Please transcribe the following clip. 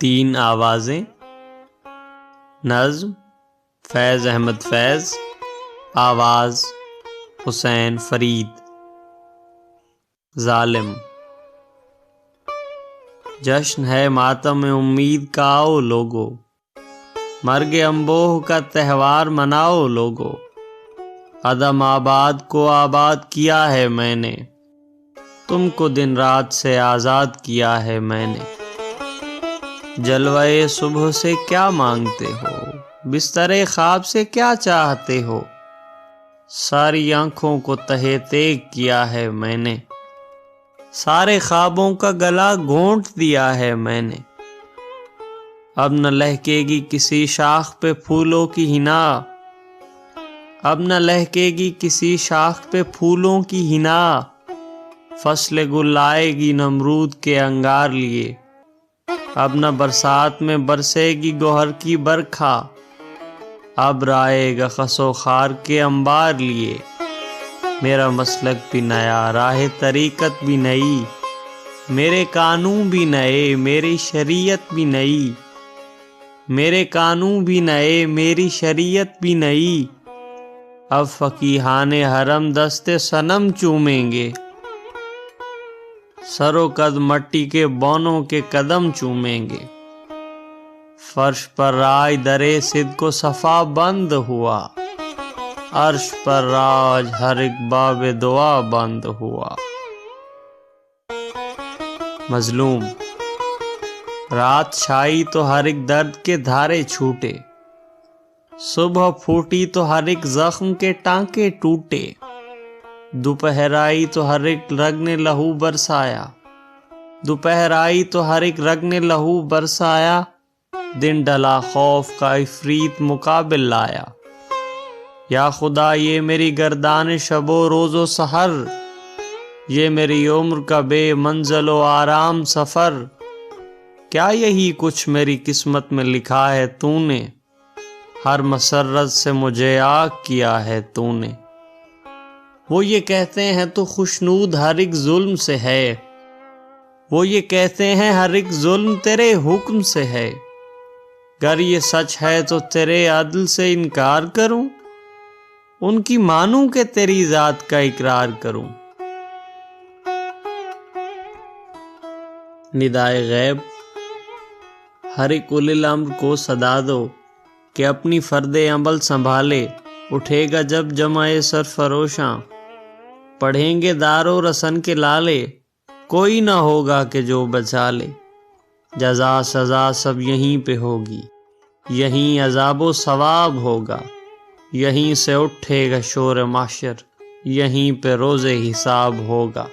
3 آوازیں۔ نظم فیض احمد فیض، آواز حسین فرید۔ ظالم۔ جشن ہے ماتم امید کا، آؤ لوگو، مرگ انبوہ کا تہوار مناؤ لوگو۔ عدم آباد کو آباد کیا ہے میں نے، تم کو دن رات سے آزاد کیا ہے میں نے۔ جلوہ صبح سے کیا مانگتے ہو، بستر خواب سے کیا چاہتے ہو، ساری آنکھوں کو تہہ تیغ کیا ہے میں نے، سارے خوابوں کا گلا گھونٹ دیا ہے میں نے۔ اب نہ لہکے گی کسی شاخ پہ پھولوں کی حنا، اب نہ لہکے گی کسی شاخ پہ پھولوں کی حنا، فصل گل آئے گی نمرود کے انگار لیے، اب نہ برسات میں برسے گی گوہر کی برکھا، اب آئے گا خس و خار کے انبار لیے۔ میرا مسلک بھی نیا، راہ طریقت بھی نئی، میرے قانون بھی نئے، میری شریعت بھی نئی، میرے قانون بھی نئے، میری شریعت بھی نئی۔ اب فقیہان حرم دست صنم چومیں گے، سر و قد مٹی کے بونوں کے قدم چومیں گے۔ فرش پر راج درے صدق کو صفا بند ہوا، عرش پر راج ہر ایک باب دعا بند ہوا۔ مظلوم۔ رات چھائی تو ہر ایک درد کے دھارے چھوٹے، صبح پھوٹی تو ہر ایک زخم کے ٹانکے ٹوٹے، دوپہر آئی تو ہر ایک رگ نے لہو برسایا، دوپہر آئی تو ہر ایک رگ نے لہو برسایا، دن ڈلا خوف کا عفریت مقابل لایا۔ یا خدا یہ میری گردان شب و روز و سحر، یہ میری عمر کا بے منزل و آرام سفر، کیا یہی کچھ میری قسمت میں لکھا ہے تو نے، ہر مسرت سے مجھے آگ کیا ہے تو نے۔ وہ یہ کہتے ہیں تو خوشنود ہر ایک ظلم سے ہے، وہ یہ کہتے ہیں ہر ایک ظلم تیرے حکم سے ہے، گر یہ سچ ہے تو تیرے عدل سے انکار کروں، ان کی مانوں کہ تیری ذات کا اقرار کروں۔ ندائے غیب۔ ہر ایک اولی الامر کو صدا دو کہ اپنی فرد عمل سنبھالے، اٹھے گا جب جمع سرفروشاں، پڑھیں گے دار و رسن کے لالے، کوئی نہ ہوگا کہ جو بچا لے۔ جزا سزا سب یہیں پہ ہوگی، یہیں عذاب و ثواب ہوگا، یہیں سے اٹھے گا شور محشر، یہیں پہ روز حساب ہوگا۔